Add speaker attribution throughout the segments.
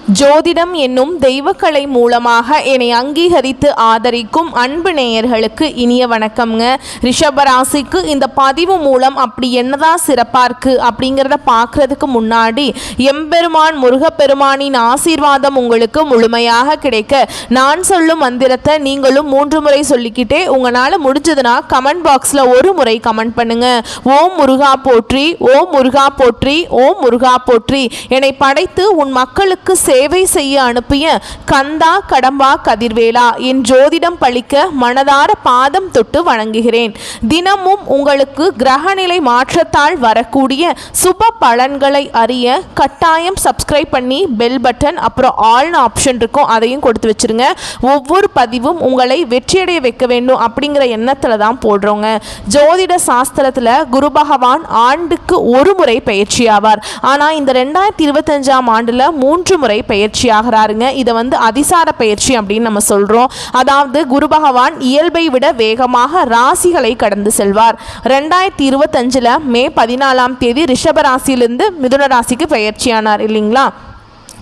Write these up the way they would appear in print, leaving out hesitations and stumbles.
Speaker 1: ஜோதிடம் என்னும் தெய்வக்கலை மூலமாக என்னை அங்கீகரித்து ஆதரிக்கும் அன்பு நேயர்களுக்கு இனிய வணக்கம்ங்க. ரிஷபராசிக்கு இந்த பதிவு மூலம் அப்படி என்னதான் சிறப்பாக இருக்குது அப்படிங்கிறத பார்க்குறதுக்கு முன்னாடி எம்பெருமான் முருகப்பெருமானின் ஆசீர்வாதம் உங்களுக்கு முழுமையாக கிடைக்க நான் சொல்லும் மந்திரத்தை நீங்களும் 3 முறை சொல்லிக்கிட்டே உங்களால் முடிஞ்சதுன்னா கமெண்ட் பாக்ஸில் ஒரு முறை கமெண்ட் பண்ணுங்க. ஓம் முருகா போற்றி, ஓம் முருகா போற்றி, ஓம் முருகா போற்றி. என்னை படைத்து உன் மக்களுக்கு சேவை செய்ய அனுப்பிய கந்தா கடம்பா கதிர்வேலா, என் ஜோதிடம் பழிக்க மனதார பாதம் தொட்டு வணங்குகிறேன். தினமும் உங்களுக்கு கிரகநிலை மாற்றத்தால் வரக்கூடிய சுப பலன்களை அறிய கட்டாயம் சப்ஸ்கிரைப் பண்ணி பெல் பட்டன் அப்புறம் ஆல்னு ஆப்ஷன் இருக்கும், அதையும் கொடுத்து வச்சிருங்க. ஒவ்வொரு பதிவும் உங்களை வெற்றியடைய வைக்க வேண்டும் அப்படிங்கிற எண்ணத்தில் தான் போடுறோங்க. ஜோதிட சாஸ்திரத்தில் குரு பகவான் ஆண்டுக்கு ஒரு முறை பயிற்சி ஆவார். ஆனால் இந்த 2025ஆம் ஆண்டில் 3 முறை பயிற்சி ஆகிறாருங்க. இதை அதிசார பயிற்சி அப்படின்னு நம்ம சொல்கிறோம். அதாவது குரு பகவான் இயல்பை விட வேகமாக ராசிகளை கடந்து செல்வார். 2025 மே 14ஆம் தேதி ரிஷப ராசியிலிருந்து மிதுன ராசிக்கு பயிற்சியானார் இல்லைங்களா.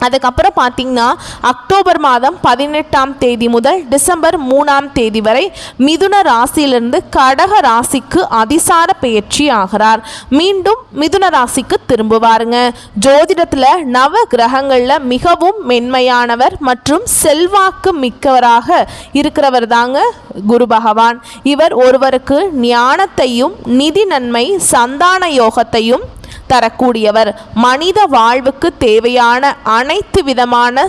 Speaker 1: அதுக்கப்புறம் பார்த்தீங்கன்னா அக்டோபர் மாதம் 18ஆம் தேதி முதல் டிசம்பர் 3ஆம் தேதி வரை மிதுன ராசியிலிருந்து கடக ராசிக்கு அதிசார பயிற்சி ஆகிறார். மீண்டும் மிதுன ராசிக்கு திரும்புவாருங்க. ஜோதிடத்தில் நவ கிரகங்களில் மிகவும் மென்மையானவர் மற்றும் செல்வாக்கு மிக்கவராக இருக்கிறவர் தாங்க குரு பகவான். இவர் ஒருவருக்கு ஞானத்தையும் நிதி நன்மை சந்தான யோகத்தையும் தரக்கூடியவர். மனித வாழ்வுக்கு தேவையான அனைத்து விதமான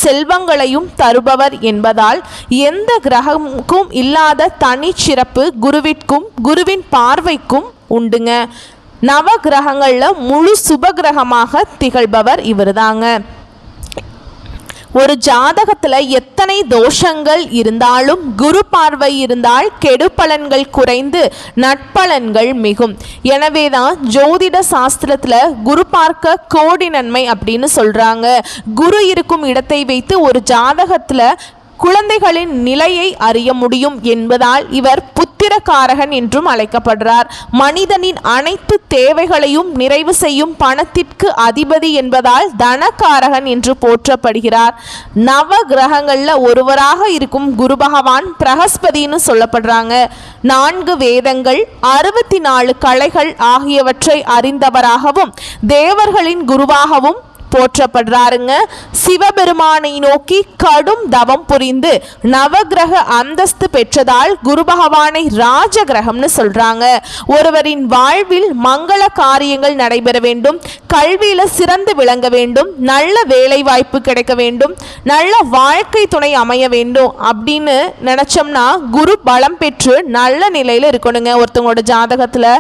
Speaker 1: செல்வங்களையும் தருபவர் என்பதால் எந்த கிரகமுக்கும் இல்லாத தனிச்சிறப்பு குருவிற்கும் குருவின் பார்வைக்கும் உண்டுங்க. நவ கிரகங்களில் முழு சுபகிரகமாக திகழ்பவர் இவர்தாங்க. ஒரு ஜாதகத்தில் எத்தனை தோஷங்கள் இருந்தாலும் குரு பார்வை இருந்தால் கெடு பலன்கள் குறைந்து நட்பலன்கள் மிகும். எனவே தான் ஜோதிட சாஸ்திரத்தில் குரு பார்க்க கோடி நன்மை அப்படின்னு சொல்கிறாங்க. குரு இருக்கும் இடத்தை வைத்து ஒரு ஜாதகத்தில் குழந்தைகளின் நிலையை அறிய முடியும் என்பதால் இவர் புத்திரகாரகன் என்றும் அழைக்கப்படுறார். மனிதனின் அனைத்து தேவைகளையும் நிறைவு செய்யும் பணத்திற்கு அதிபதி என்பதால் தனகாரகன் என்று போற்றப்படுகிறார். நவ கிரகங்களில் ஒருவராக இருக்கும் குரு பகவான் பிரகஸ்பதினு சொல்லப்படுறாங்க. 4 வேதங்கள் 64 கலைகள் ஆகியவற்றை அறிந்தவராகவும் தேவர்களின் குருவாகவும் போற்றப்படுறாருங்க. சிவபெருமானை நோக்கி கடும் தவம் புரிந்து நவகிரக அந்தஸ்து பெற்றதால் குரு பகவானை ராஜ கிரகம்னு சொல்றாங்க. ஒருவரின் வாழ்வில் மங்கள காரியங்கள் நடைபெற வேண்டும், கல்வியில சிறந்து விளங்க வேண்டும், நல்ல வேலை வாய்ப்பு கிடைக்க வேண்டும், நல்ல வாழ்க்கை துணை அமைய வேண்டும் அப்படின்னு நினைச்சோம்னா குரு பலம் பெற்று நல்ல நிலையில இருக்கணுங்க. ஒருத்தவங்களோட ஜாதகத்துல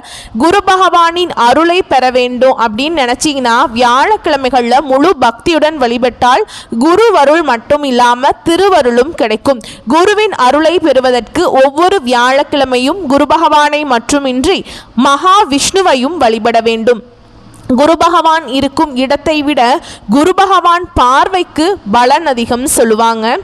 Speaker 1: குரு பகவானின் அருளை பெற வேண்டும் அப்படின்னு நினைச்சீங்கன்னா வியாழக்கிழமைகள்ல முழு பக்தியுடன் வழிபட்டால் குரு அருள் மட்டும் இல்லாம திருவருளும் கிடைக்கும். குருவின் அருளை பெறுவதற்கு ஒவ்வொரு வியாழக்கிழமையும் குரு பகவானை மட்டுமின்றி மகா விஷ்ணுவையும் வழிபட வேண்டும். குரு பகவான் இருக்கும் இடத்தை விட குரு பகவான் பார்வைக்கு பலன் அதிகம் சொல்லுவாங்க.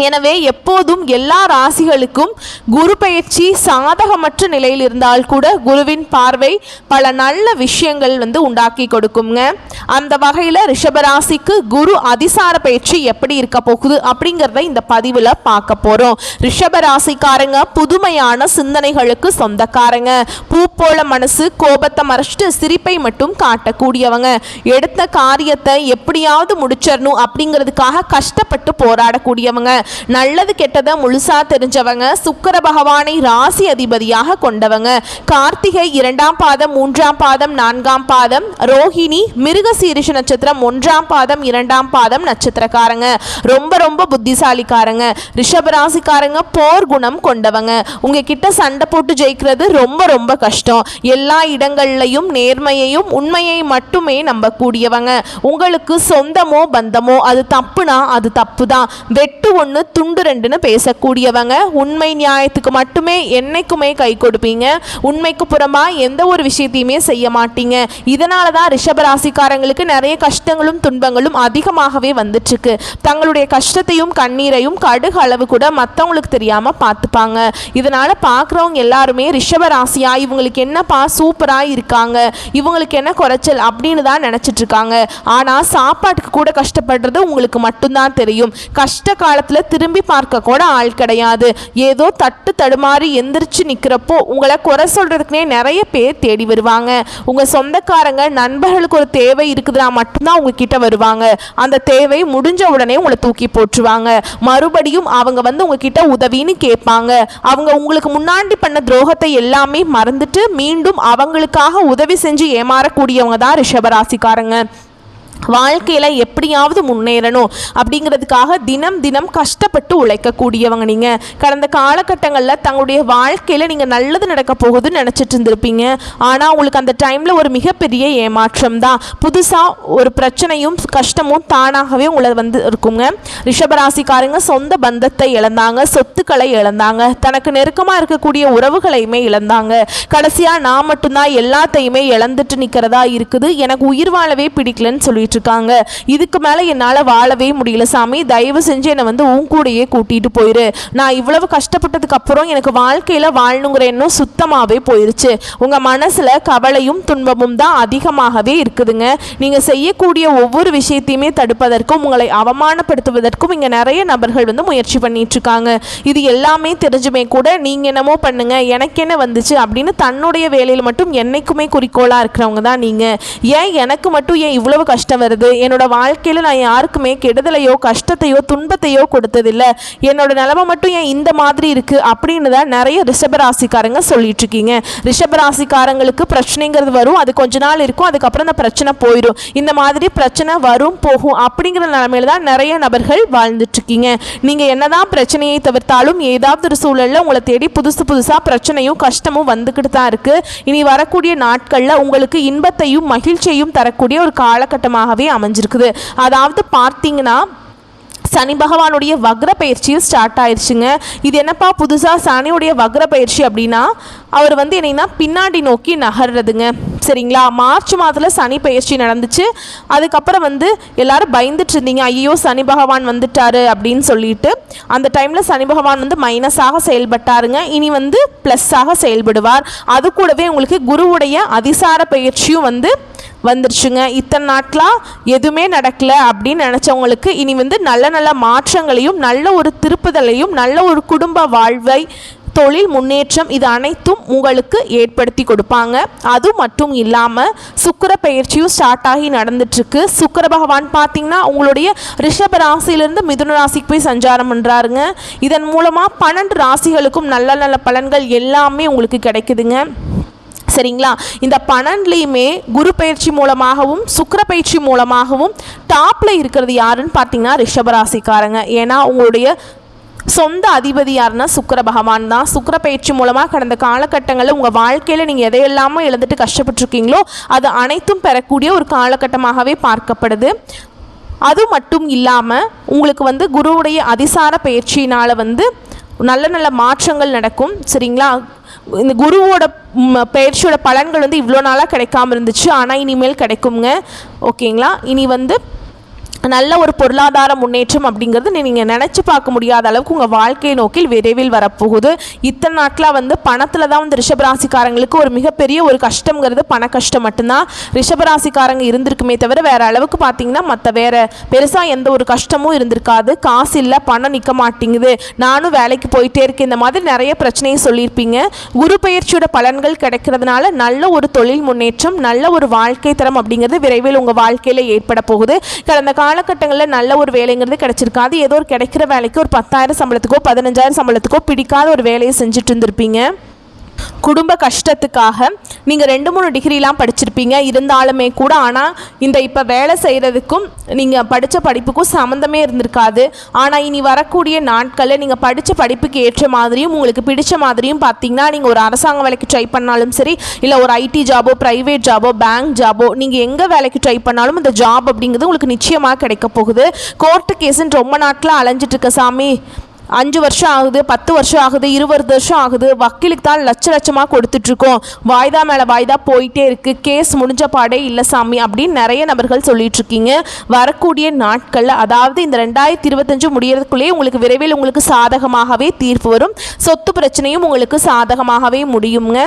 Speaker 1: எனவே எப்போதும் எல்லா ராசிகளுக்கும் குரு பயிற்சி சாதகமற்ற நிலையில் இருந்தால் கூட குருவின் பார்வை பல நல்ல விஷயங்கள் உண்டாக்கி கொடுக்குங்க. அந்த வகையில் ரிஷபராசிக்கு குரு அதிசார பயிற்சி எப்படி இருக்க போகுது அப்படிங்கிறத இந்த பதிவில் பார்க்க போகிறோம். ரிஷபராசிக்காரங்க புதுமையான சிந்தனைகளுக்கு சொந்தக்காரங்க. பூ போல மனசு, கோபத்தை மறைச்சிட்டு சிரிப்பை மட்டும் காட்டக்கூடியவங்க. எடுத்த காரியத்தை எப்படியாவது முடிச்சிடணும் அப்படிங்கிறதுக்காக கஷ்டப்பட்டு போராடக்கூடியவங்க. நல்லது கெட்டதை முழுசா தெரிஞ்சவங்க. சுக்கிர பகவானை ராசி அதிபதியாக கொண்டவங்க. கார்த்திகை 2ஆம் பாதம் 3ஆம் பாதம் 4ஆம் பாதம், ரோஹிணி மிருகசீரிஷ நட்சத்திரம் 1ஆம் பாதம் 2ஆம் பாதம் நட்சத்திரக்காரங்க. ரொம்ப ரொம்ப புத்திசாலிக்காரங்க. ரிஷபராசிக்காரங்க போர் குணம் கொண்டவங்க. உங்ககிட்ட சண்டை போட்டு ஜெயிக்கிறது ரொம்ப ரொம்ப கஷ்டம். எல்லா இடங்கள்லையும் நேர்மையையும் உண்மையை மட்டுமே நம்பக்கூடியவங்க. உங்களுக்கு சொந்தமோ பந்தமோ அது தப்புனா அது தப்பு தான். வெட்டு ஒன்று ஒன்று துண்டு ரெண்டுன்னு பேசக்கூடியவங்க. உண்மை நியாயத்துக்கு மட்டுமே என்னைக்குமே கை கொடுப்பீங்க. உண்மைக்கு புறமா எந்த ஒரு விஷயத்தையுமே செய்ய மாட்டீங்க. இதனால தான் ரிஷபராசிக்காரங்களுக்கு நிறைய கஷ்டங்களும் துன்பங்களும் அதிகமாகவே வந்துட்டுருக்கு. தங்களுடைய கஷ்டத்தையும் கண்ணீரையும் கடுகு அளவு கூட மற்றவங்களுக்கு தெரியாமல் பார்த்துப்பாங்க. இதனால் பார்க்குறவங்க எல்லாருமே ரிஷபராசியா இவங்களுக்கு என்னப்பா சூப்பராக இருக்காங்க, இவங்களுக்கு என்ன குறைச்சல் அப்படின்னு தான் நினச்சிட்டு இருக்காங்க. ஆனால் சாப்பாட்டுக்கு கூட கஷ்டப்படுறது உங்களுக்கு மட்டும்தான் தெரியும். கஷ்ட காலத்தில் திரும்பி பார்க்க கூட ஆள் கிடையாது. ஏதோ தட்டு தடுமாறி எந்திரிச்சு நிற்கிறப்போ உங்களை குறை சொல்கிறதுக்குனே நிறைய பேர் தேடி வருவாங்க. உங்கள் சொந்தக்காரங்க நண்பர்களுக்கு ஒரு தேவை இருக்குதுன்னா மட்டும்தான் உங்ககிட்ட வருவாங்க. அந்த தேவை முடிஞ்ச உடனே உங்களை தூக்கி போட்டுருவாங்க. மறுபடியும் அவங்க வந்து உங்ககிட்ட உதவின்னு கேட்பாங்க. அவங்க உங்களுக்கு முன்னாடி பண்ண துரோகத்தை எல்லாமே மறந்துட்டு மீண்டும் அவங்களுக்காக உதவி செஞ்சு ஏமாறக்கூடியவங்க தான் ரிஷபராசிக்காரங்க. வாழ்க்கையில் எப்படியாவது முன்னேறணும் அப்படிங்கிறதுக்காக தினம் தினம் கஷ்டப்பட்டு உழைக்கக்கூடியவங்க. நீங்கள் கடந்த காலகட்டங்களில் தங்களுடைய வாழ்க்கையில் நீங்கள் நல்லது நடக்க போகுதுன்னு நினச்சிட்டு இருந்திருப்பீங்க. ஆனால் உங்களுக்கு அந்த டைமில் ஒரு மிகப்பெரிய ஏமாற்றம் தான். புதுசாக ஒரு பிரச்சனையும் கஷ்டமும் தானாகவே உங்களை வந்து இருக்குங்க. ரிஷபராசிக்காரங்க சொந்த பந்தத்தை இழந்தாங்க, சொத்துக்களை இழந்தாங்க, தனக்கு நெருக்கமாக இருக்கக்கூடிய உறவுகளையுமே இழந்தாங்க. கடைசியாக நான் மட்டும்தான் எல்லாத்தையுமே இழந்துட்டு நிற்கிறதா இருக்குது, எனக்கு உயிர் வாழவே பிடிக்கலன்னு சொல்லிட்டு இருக்காங்க. இதுக்கு மேல என்னால வாழவே முடியல சாமி, தயவு செஞ்சு என்னை வந்து உன் கூடயே கூட்டிட்டு போயிரு. நான் இவ்வளவு கஷ்டப்பட்டதுக்கு அப்புறம் எனக்கு வாழ்க்கையில வாழணுங்கிற எண்ணம் சுத்தமாவே போயிருச்சு. உங்க மனசுல கவலையும் துன்பமும் தான் அதிகமாகவே இருக்குதுங்க. நீங்க செய்யக்கூடிய ஒவ்வொரு விஷயத்தையுமே தடுப்பதற்கும் உங்களை அவமானப்படுத்துவதற்கும் இங்க நிறைய நபர்கள் வந்து முயற்சி பண்ணிட்டு இருக்காங்க. இது எல்லாமே தெரிஞ்சுமே கூட நீங்க என்னமோ பண்ணுங்க, எனக்கு என்ன வந்துச்சு அப்படின்னு தன்னுடைய வேலையில் மட்டும் என்னைக்குமே குறிக்கோளா இருக்கிறவங்க தான் நீங்க. ஏன் எனக்கு மட்டும் ஏன் இவ்வளவு கஷ்டம் வருது, என்னோட வாழ்க்கையில் நான் யாருக்குமே கெடுதலையோ கஷ்டத்தையோ துன்பத்தையோ கொடுத்ததில்லை, என்னோட நிலைமை மட்டும் ஏன் இந்த மாதிரி இருக்குது அப்படின்னு தான் நிறைய ரிஷபராசிக்காரங்க சொல்லிட்டு இருக்கீங்க. ரிஷபராசிக்காரங்களுக்கு பிரச்சனைங்கிறது வரும், அது கொஞ்ச நாள் இருக்கும், அதுக்கப்புறம் அந்த பிரச்சனை போயிடும். இந்த மாதிரி பிரச்சனை வரும் போகும் அப்படிங்கிற நிலைமையில தான் நிறைய நபர்கள் வாழ்ந்துட்டு இருக்கீங்க. நீங்கள் என்னதான் பிரச்சனையை தவிர்த்தாலும் ஏதாவது ஒரு சூழலில் உங்களை தேடி புதுசாக பிரச்சனையும் கஷ்டமும் வந்துக்கிட்டு தான் இருக்குது. இனி வரக்கூடிய நாட்களில் உங்களுக்கு இன்பத்தையும் மகிழ்ச்சியையும் தரக்கூடிய ஒரு காலகட்டமாக அமைஞ்சிருக்குது. அதாவது பார்த்தீங்கன்னா சனி பகவானுடைய வக்ர பயிற்சியும் ஸ்டார்ட் ஆயிடுச்சுங்க. இது என்னப்பா புதுசாக சனியுடைய வக்ர பயிற்சி அப்படின்னா அவர் வந்து என்னன்னா பின்னாடி நோக்கி நகர்றதுங்க. சரிங்களா, மார்ச் மாதத்தில் சனி பயிற்சி நடந்துச்சு. அதுக்கப்புறம் வந்து எல்லாரும் பயந்துட்டு இருந்தீங்க, ஐயோ சனி பகவான் வந்துட்டாரு அப்படின்னு சொல்லிட்டு. அந்த டைமில் சனி பகவான் வந்து மைனஸாக செயல்பட்டாருங்க, இனி வந்து ப்ளஸ்ஸாக செயல்படுவார். அது கூடவே உங்களுக்கு குருவுடைய அதிசார பயிற்சியும் வந்து வந்துருச்சுங்க. இத்தனை நாட்களாக எதுவுமே நடக்கலை அப்படின்னு நினச்சவங்களுக்கு இனி வந்து நல்ல நல்ல மாற்றங்களையும் நல்ல ஒரு திருப்புதலையும் நல்ல ஒரு குடும்ப வாழ்வை தொழில் முன்னேற்றம் இது அனைத்தும் உங்களுக்கு ஏற்படுத்தி கொடுப்பாங்க. அது மட்டும் இல்லாமல் சுக்கிர பயிற்சியும் ஸ்டார்ட் ஆகி நடந்துட்டுருக்கு. சுக்கிர பகவான் பார்த்திங்கன்னா உங்களுடைய ரிஷப ராசியிலிருந்து மிதுன ராசிக்கு போய் சஞ்சாரம் பண்ணுறாருங்க. இதன் மூலமாக 12 ராசிகளுக்கும் நல்ல நல்ல பலன்கள் எல்லாமே உங்களுக்கு கிடைக்குதுங்க. சரிங்களா, இந்த 12லையுமே குரு பயிற்சி மூலமாகவும் சுக்கிர பயிற்சி மூலமாகவும் டாப்பில் இருக்கிறது யாருன்னு பார்த்தீங்கன்னா ரிஷபராசிக்காரங்க. ஏன்னா உங்களுடைய சொந்த அதிபதி யாருன்னா சுக்கிர பகவான் தான். சுக்கிர பயிற்சி மூலமாக கடந்த காலகட்டங்களில் உங்கள் வாழ்க்கையில் நீங்கள் எதையெல்லாமல் இழந்துட்டு கஷ்டப்பட்டுருக்கீங்களோ அது அனைத்தும் பெறக்கூடிய ஒரு காலகட்டமாகவே பார்க்கப்படுது. அது மட்டும் இல்லாமல் உங்களுக்கு வந்து குருவுடைய அதிசார பயிற்சியினால் வந்து நல்ல நல்ல மாற்றங்கள் நடக்கும். சரிங்களா, இந்த குருவோட பயிற்சியோட பலன்கள் வந்து இவ்வளோ நாளாக கிடைக்காம இருந்துச்சு, ஆனால் இனிமேல் கிடைக்குங்க. ஓகேங்களா, இனி வந்து நல்ல ஒரு பொருளாதார முன்னேற்றம் அப்படிங்கிறது நீங்கள் நினச்சி பார்க்க முடியாத அளவுக்கு உங்கள் வாழ்க்கையை நோக்கில் விரைவில் வரப்போகுது. இத்தனை நாட்களாக வந்து பணத்தில் தான் வந்து ரிஷபராசிக்காரங்களுக்கு ஒரு மிகப்பெரிய ஒரு கஷ்டங்கிறது பண கஷ்டம் மட்டும்தான் ரிஷபராசிக்காரங்க இருந்திருக்குமே தவிர வேறு அளவுக்கு பார்த்தீங்கன்னா மற்ற வேறு பெருசாக எந்த ஒரு கஷ்டமும் இருந்திருக்காது. காசு இல்லை, பணம் நிற்க மாட்டேங்குது, நானும் வேலைக்கு போயிட்டே இருக்கேன், இந்த மாதிரி நிறைய பிரச்சனையை சொல்லியிருப்பீங்க. குரு பயிற்சியோட பலன்கள் கிடைக்கிறதுனால நல்ல ஒரு தொழில் முன்னேற்றம் நல்ல ஒரு வாழ்க்கை தரம் அப்படிங்கிறது விரைவில் உங்கள் வாழ்க்கையில் ஏற்பட போகுது. கடந்த காலகட்டங்களில் நல்ல ஒரு வேலைங்கிறது கிடைச்சிருக்காது. ஏதோ ஒரு கிடைக்கிற வேலைக்கு ஒரு 10,000 சம்பளத்துக்கோ 15,000 சம்பளத்துக்கோ பிடிக்காத ஒரு வேலையை செஞ்சுட்டு இருந்திருப்பீங்க. குடும்ப கஷ்டத்துக்காக நீங்கள் 2-3 டிகிரிலாம் படிச்சிருப்பீங்க, இருந்தாலுமே கூட ஆனால் இந்த இப்போ வேலை செய்கிறதுக்கும் நீங்கள் படித்த படிப்புக்கும் சம்மந்தமே இருந்திருக்காது. ஆனால் இனி வரக்கூடிய நாட்களில் நீங்கள் படித்த படிப்புக்கு ஏற்ற மாதிரியும் உங்களுக்கு பிடிச்ச மாதிரியும் பார்த்தீங்கன்னா நீங்கள் ஒரு அரசாங்க வேலைக்கு ட்ரை பண்ணாலும் சரி, இல்லை ஒரு ஐடி ஜாபோ, ப்ரைவேட் ஜாபோ, பேங்க் ஜாபோ, நீங்கள் எங்கே வேலைக்கு ட்ரை பண்ணாலும் இந்த ஜாப் அப்படிங்கிறது உங்களுக்கு நிச்சயமாக கிடைக்க போகுது. கோர்ட்டு கேஸுன்னு ரொம்ப நாட்களாக அலைஞ்சிட்டு இருக்க சாமி, 5 வருஷம் ஆகுது, 10 வருஷம் ஆகுது, 20 வருஷம் ஆகுது, வக்கீலுக்கு தான் லட்சமாக கொடுத்துட்ருக்கோம், வாய்தா மேலே வாய்தா போயிட்டே இருக்குது, கேஸ் முடிஞ்ச பாடே இல்லை சாமி அப்படின்னு நிறைய நபர்கள் சொல்லிகிட்ருக்கீங்க. வரக்கூடிய நாட்களில், அதாவது இந்த 2025 முடியறதுக்குள்ளேயே உங்களுக்கு விரைவில் உங்களுக்கு சாதகமாகவே தீர்ப்பு வரும். சொத்து பிரச்சனையும் உங்களுக்கு சாதகமாகவே முடியுங்க.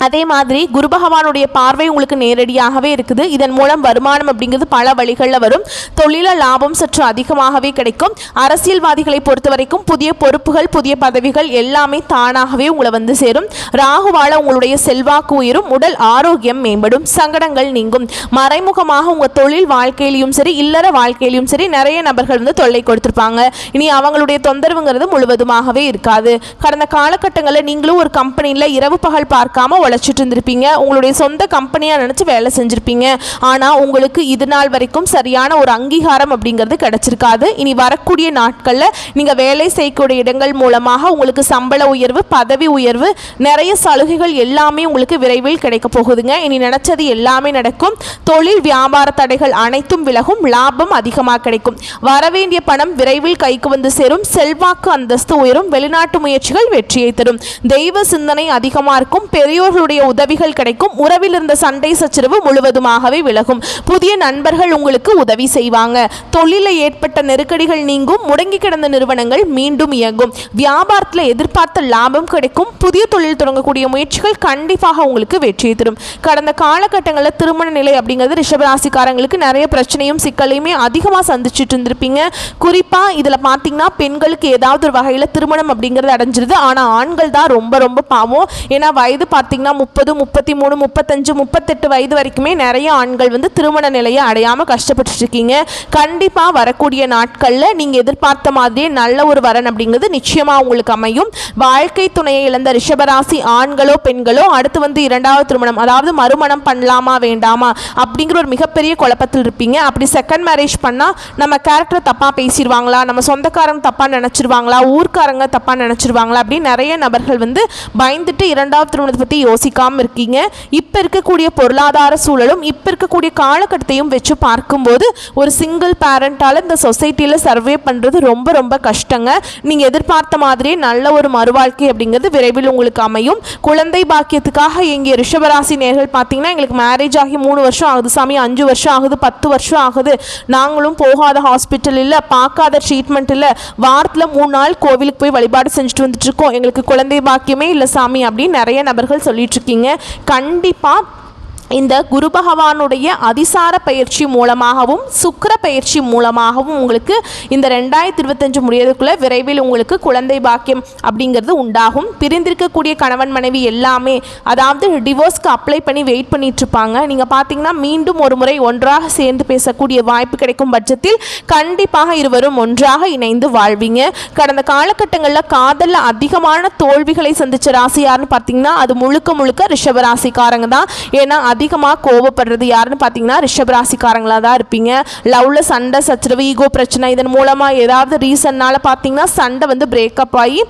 Speaker 1: அதே மாதிரி குரு பகவானுடைய பார்வை உங்களுக்கு நேரடியாகவே இருக்குது. இதன் மூலம் வருமானம் அப்படிங்கிறது பல வழிகளில் வரும். தொழில லாபம் சற்று அதிகமாகவே கிடைக்கும். அரசியல்வாதிகளை பொறுத்த வரைக்கும் புதிய பொறுப்புகள், புதிய பதவிகள் எல்லாமே தானாகவே உங்களை வந்து சேரும். ராகுவால உங்களுடைய செல்வாக்கு உயரும், உடல் ஆரோக்கியம் மேம்படும், சங்கடங்கள் நீங்கும். மறைமுகமாக உங்கள் தொழில் வாழ்க்கையிலையும் சரி, இல்லற வாழ்க்கையிலையும் சரி நிறைய நபர்கள் வந்து தொல்லை கொடுத்துருப்பாங்க. இனி அவங்களுடைய தொந்தரவுங்கிறது முழுவதுமாகவே இருக்காது. கடந்த காலகட்டங்களில் நீங்களும் ஒரு கம்பெனியில் இரவு பகல் பார்க்காம உழைச்சிட்டு இருந்திருப்பீங்க. உங்களுடைய சொந்த கம்பெனியாக நினச்சி வேலை செஞ்சுருப்பீங்க. ஆனால் உங்களுக்கு இது நாள் வரைக்கும் சரியான ஒரு அங்கீகாரம் அப்படிங்கிறது கிடைச்சிருக்காது. இனி வரக்கூடிய நாட்களில் நீங்கள் வேலை செய்யக்கூடிய இடங்கள் மூலமாக உங்களுக்கு சம்பள உயர்வு, பதவி உயர்வு, நிறைய சலுகைகள் எல்லாமே உங்களுக்கு விரைவில் கிடைக்க போகுதுங்க. இனி நினச்சது எல்லாமே நடக்கும். தொழில் வியாபார தடைகள் அனைத்தும் விலகும், லாபம் அதிகமாக கிடைக்கும். வரவேண்டிய பணம் விரைவில் கைக்கு வந்து சேரும், செல்வாக்கு அந்தஸ்து உயரும், வெளிநாட்டு முயற்சிகள் வெற்றியை தரும், தெய்வ சிந்தனை அதிகமாக இருக்கும், பெரியோர்களுடைய உதவிகள் கிடைக்கும், உறவில் இருந்த சண்டை சச்சரவு முழுவதுமாகவே விலகும், புதிய நண்பர்கள் உங்களுக்கு உதவி செய்வாங்க, தொழிலில் ஏற்பட்ட நெருக்கடிகள் நீங்கும், முடங்கி கிடந்த நிறுவனங்கள் மீண்டும் இயங்கும், வியாபாரத்தில் எதிர்பார்த்த லாபம் கிடைக்கும், புதிய தொழில் தொடங்கக்கூடிய முயற்சிகள் கண்டிப்பாக உங்களுக்கு வெற்றியை தரும். கடந்த காலகட்டங்களில் திருமண நிலை அப்படிங்கிறது ரிஷபராசிக்காரங்களுக்கு நிறைய பிரச்சனையும் சிக்கலையுமே அதிகமாக சந்திச்சுட்டு இருந்திருப்பீங்க. குறிப்பாக இதில் பார்த்தீங்கன்னா பெண்களுக்கு ஏதாவது ஒரு வகையில் திருமணம் அப்படிங்கிறது அடைஞ்சிருது. ஆனால் ஆண்கள் தான் ரொம்ப ரொம்ப பாவம். ஏன்னா வயது பார்த்தீங்கன்னா 30, 33, 35, 38 வயது வரைக்குமே நிறைய ஆண்கள் வந்து திருமண நிலையை அடையாமல் கஷ்டப்பட்டு இருக்கீங்க. கண்டிப்பாக வரக்கூடிய நாட்களில் நீங்கள் எதிர்பார்த்த மாதிரியே நல்ல ஒரு வரன் அப்படிங்கிறது நிச்சயமாக உங்களுக்கு அமையும். வாழ்க்கை துணையை இழந்த ரிஷபராசி ஆண்களோ பெண்களோ அடுத்து வந்து 2வது திருமணம், அதாவது மறுமணம் பண்ணலாமா வேண்டாமா அப்படிங்கிற ஒரு மிகப்பெரிய குழப்பத்தில் இருப்பீங்க. அப்படி செகண்ட் மேரேஜ் பண்ணால் நம்ம கேரக்டர் தப்பாக பேசிடுவாங்களா, நம்ம சொந்தக்காரங்க தப்பாக நினச்சிருவாங்களா, ஊர்க்காரங்க தப்பாக நினச்சிருவாங்களா அப்படின்னு நிறைய நபர்கள் வந்து பயந்துட்டு 2வது திருமணத்தை பற்றி யோசிக்காமல் இருக்கீங்க. இப்போ இருக்கக்கூடிய பொருளாதார சூழலும் இப்போ இருக்கக்கூடிய காலகட்டத்தையும் வச்சு பார்க்கும்போது ஒரு சிங்கிள் பேரண்டால் இந்த சொசைட்டியில் சர்வே பண்ணுறது ரொம்ப ரொம்ப கஷ்டங்க. நீங்கள் எதிர்பார்த்த மாதிரியே நல்ல ஒரு மறுவாழ்க்கை அப்படிங்கிறது விரைவில் உங்களுக்கு அமையும். குழந்தை பாக்கியத்துக்காக எங்கள் ரிஷபராசி நேர்கள் பார்த்தீங்கன்னா எங்களுக்கு மேரேஜ் ஆகி 3 வருஷம் ஆகுது சாமி, 5 வருஷம் ஆகுது, 10 வருஷம் ஆகுது, நாங்களும் போகாத ஹாஸ்பிட்டல் இல்லை, பார்க்காத ட்ரீட்மெண்ட் இல்லை, வாரத்தில் 3 நாள் கோவிலுக்கு போய் வழிபாடு செஞ்சுட்டு வந்துட்டு இருக்கோம், எங்களுக்கு குழந்தை பாக்கியமே இல்லை சாமி அப்படின்னு நிறைய நபர்கள் சொல்லிட்டு இருக்கீங்க. கண்டிப்பாக இந்த குரு பகவானுடைய அதிசார பயிற்சி மூலமாகவும் சுக்கிர பயிற்சி மூலமாகவும் உங்களுக்கு இந்த 2025 முடியறதுக்குள்ளே விரைவில் உங்களுக்கு குழந்தை பாக்கியம் அப்படிங்கிறது உண்டாகும். பிரிந்திருக்கக்கூடிய கணவன் மனைவி எல்லாமே, அதாவது டிவோர்ஸ்க்கு அப்ளை பண்ணி வெயிட் பண்ணிட்டு இருப்பாங்க. நீங்கள் பார்த்தீங்கன்னா மீண்டும் ஒரு முறை ஒன்றாக சேர்ந்து பேசக்கூடிய வாய்ப்பு கிடைக்கும் பட்சத்தில் கண்டிப்பாக இருவரும் ஒன்றாக இணைந்து வாழ்வீங்க. கடந்த காலகட்டங்களில் காதலில் அதிகமான தோல்விகளை சந்தித்த ராசி யாருன்னு பார்த்தீங்கன்னா அது முழுக்க முழுக்க ரிஷபராசிக்காரங்க தான். ஏன்னா அதிகமாக கோபப்படுறது யாருன்னு பார்த்தீங்கன்னா ரிஷபராசிக்காரங்களாக தான் இருப்பீங்க. லவ்வில் சண்டை சச்சரவு, ஈகோ பிரச்சனை, இதன் மூலமாக ஏதாவது ரீசன்னால் பார்த்தீங்கன்னா சண்டை வந்து பிரேக்கப் ஆகி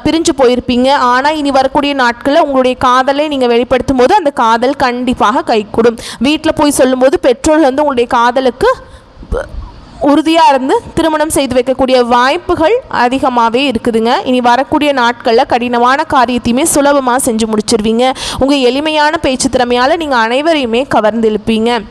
Speaker 1: பிரிஞ்சு போயிருப்பீங்க. ஆனால் இனி வரக்கூடிய நாட்களில் உங்களுடைய காதலை நீங்கள் வெளிப்படுத்தும் போது அந்த காதல் கண்டிப்பாக கைகூடும். வீட்டில் போய் சொல்லும்போது பெற்றோர்கள் வந்து உங்களுடைய காதலுக்கு உறுதியாக இருந்து திருமணம் செய்து வைக்கக்கூடிய வாய்ப்புகள் அதிகமாகவே இருக்குதுங்க. இனி வரக்கூடிய நாட்களில் கடினமான காரியத்தையுமே சுலபமாக செஞ்சு முடிச்சிருவீங்க. உங்கள் எளிமையான பேச்சு திறமையால் நீங்கள் அனைவரையுமே கவர்ந்து இழுப்பீங்க.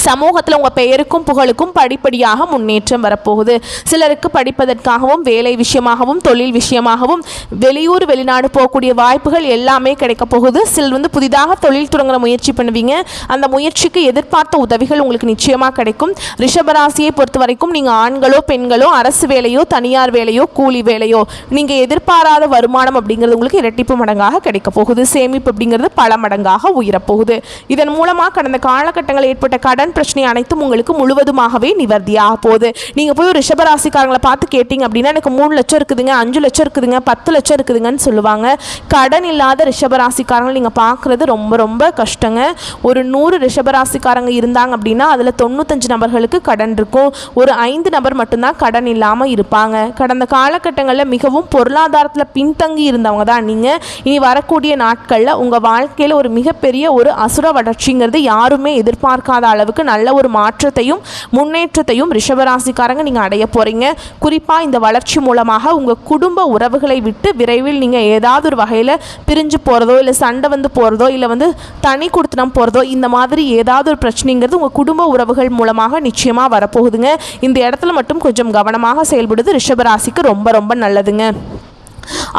Speaker 1: சமூகத்தில் உங்கள் பெயருக்கும் புகழுக்கும் படிப்படியாக முன்னேற்றம் வரப்போகுது. சிலருக்கு படிப்பதற்காகவும் வேலை விஷயமாகவும் தொழில் விஷயமாகவும் வெளியூர் வெளிநாடு போகக்கூடிய வாய்ப்புகள் எல்லாமே கிடைக்க போகுது. சிலர் வந்து புதிதாக தொழில் தொடங்குற முயற்சி பண்ணுவீங்க. அந்த முயற்சிக்கு எதிர்பார்த்த உதவிகள் உங்களுக்கு நிச்சயமாக கிடைக்கும். ரிஷபராசியை பொறுத்த வரைக்கும் நீங்கள் ஆண்களோ பெண்களோ அரசு வேலையோ தனியார் வேலையோ கூலி வேலையோ நீங்கள் எதிர்பாராத வருமானம் அப்படிங்கிறது உங்களுக்கு இரட்டிப்பு மடங்காக கிடைக்க போகுது. சேமிப்பு அப்படிங்கிறது பல மடங்காக உயரப்போகுது. இதன் மூலமாக கடந்த காலகட்டங்களில் ஏற்பட்ட கடன் கடன் பிரச்சனை அனைத்தும் உங்களுக்கு முழுவதுமாகவே நிவர்த்தியாக போகுது. நீங்கள் போய் ஒரு ரிஷபராசிக்காரங்களை பார்த்து கேட்டிங்க அப்படின்னா எனக்கு 3 லட்சம் இருக்குதுங்க, 5 லட்சம் இருக்குதுங்க, 10 லட்சம் இருக்குதுங்கன்னு சொல்லுவாங்க. கடன் இல்லாத ரிஷபராசிக்காரங்களை நீங்கள் பார்க்குறது ரொம்ப ரொம்ப கஷ்டங்க. ஒரு 100 ரிஷபராசிக்காரங்க இருந்தாங்க அப்படின்னா அதில் 95 நபர்களுக்கு கடன் இருக்கும். ஒரு 5 நபர் மட்டும்தான் கடன் இல்லாமல் இருப்பாங்க. கடந்த காலகட்டங்களில் மிகவும் பொருளாதாரத்தில் பின்தங்கி இருந்தவங்க தான் நீங்கள். இனி வரக்கூடிய நாட்களில் உங்கள் வாழ்க்கையில் ஒரு மிகப்பெரிய ஒரு அசுர வளர்ச்சிங்கிறது யாருமே எதிர்பார்க்காத அளவுக்கு நல்ல ஒரு மாற்றத்தையும் முன்னேற்றத்தையும் ரிஷபராசிக்காரங்க நீங்கள் அடைய போகிறீங்க. குறிப்பாக இந்த வளர்ச்சி மூலமாக உங்கள் குடும்ப உறவுகளை விட்டு விரைவில் நீங்கள் ஏதாவது ஒரு வகையில் பிரிஞ்சு போகிறதோ இல்லை சண்டை வந்து போகிறதோ இல்லை தனி கொடுத்தனம் போகிறதோ இந்த மாதிரி ஏதாவது ஒரு பிரச்சனைங்கிறது உங்கள் குடும்ப உறவுகள் மூலமாக நிச்சயமாக வரப்போகுதுங்க. இந்த இடத்துல மட்டும் கொஞ்சம் கவனமாக செயல்படுது ரிஷபராசிக்கு ரொம்ப ரொம்ப நல்லதுங்க.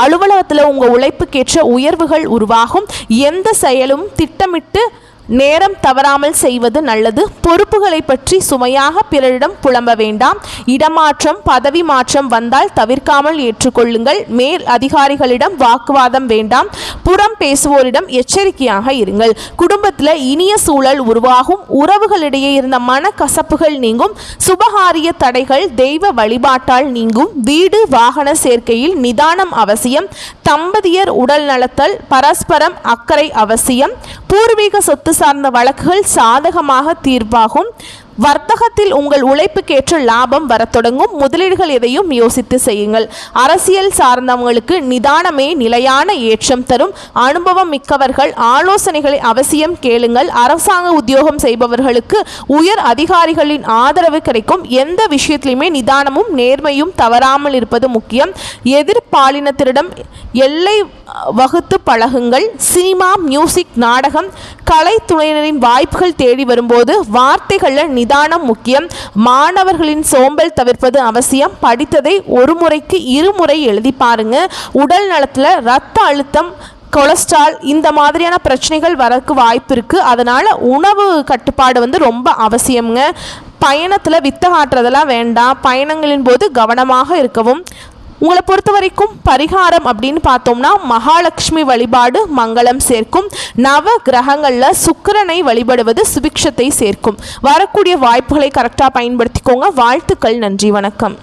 Speaker 1: அலுவலகத்தில் உங்கள் உழைப்புக்கேற்ற உயர்வுகள் உருவாகும். எந்த செயலும் திட்டமிட்டு நேரம் தவறாமல் செய்வது நல்லது. பொறுப்புகளை பற்றி சுமையாக பிறரிடம் புலம்ப வேண்டாம். இடமாற்றம் பதவி மாற்றம் வந்தால் தவிர்க்காமல் ஏற்றுக்கொள்ளுங்கள். மேல் அதிகாரிகளிடம் வாக்குவாதம் வேண்டாம். புறம் பேசுவோரிடம் எச்சரிக்கையாக இருங்கள். குடும்பத்தில் இனிய சூழல் உருவாகும். உறவுகளிடையே இருந்த மனக்கசப்புகள் நீங்கும். சுபகாரிய தடைகள் தெய்வ வழிபாட்டால் நீங்கும். வீடு வாகன சேர்க்கையில் நிதானம் அவசியம். தம்பதியர் உடல் நலத்தல் பரஸ்பரம் அக்கறை அவசியம். பூர்வீக சொத்து சார்ந்த வழக்குகள் சாதகமாக தீர்வாகும். வர்த்தகத்தில் உங்கள் உழைப்புக்கேற்ற லாபம் வரத் தொடங்கும். முதலீடுகள் எதையும் யோசித்து செய்யுங்கள். அரசியல் சார்ந்தவங்களுக்கு நிதானமே நிலையான ஏற்றம் தரும். அனுபவம் மிக்கவர்கள் ஆலோசனைகளை அவசியம் கேளுங்கள். அரசாங்க உத்தியோகம் செய்பவர்களுக்கு உயர் அதிகாரிகளின் ஆதரவு கிடைக்கும். எந்த விஷயத்திலுமே நிதானமும் நேர்மையும் தவறாமல் இருப்பது முக்கியம். எதிர்பாலினத்திடம் எல்லை வகுத்து பழகுங்கள். சினிமா மியூசிக் நாடகம் கலைத்துறையினரின் வாய்ப்புகள் தேடி வரும்போது வார்த்தைகளில் நிதானம் முக்கியம். மாணவர்களின் சோம்பல் தவிர்ப்பது அவசியம். படித்ததை ஒரு முறைக்கு 2 முறை எழுதி பாருங்க. உடல் நலத்தில் இரத்த அழுத்தம் கொலஸ்ட்ரால் இந்த மாதிரியான பிரச்சனைகள் வரக்கு வாய்ப்பு இருக்குது. அதனால் உணவு கட்டுப்பாடு ரொம்ப அவசியம்ங்க. பயணத்தில் வித்த காட்டுறதெல்லாம் வேண்டாம். பயணங்களின் போது கவனமாக இருக்கவும். உங்களை பொறுத்த வரைக்கும் பரிகாரம் அப்படின்னு பார்த்தோம்னா மகாலட்சுமி வழிபாடு மங்களம் சேர்க்கும். நவ கிரகங்களில் சுக்கிரனை வழிபடுவது சுபிக்ஷத்தை சேர்க்கும். வரக்கூடிய வாய்ப்புகளை கரெக்டாக பயன்படுத்திக்கோங்க. வாழ்த்துக்கள். நன்றி. வணக்கம்.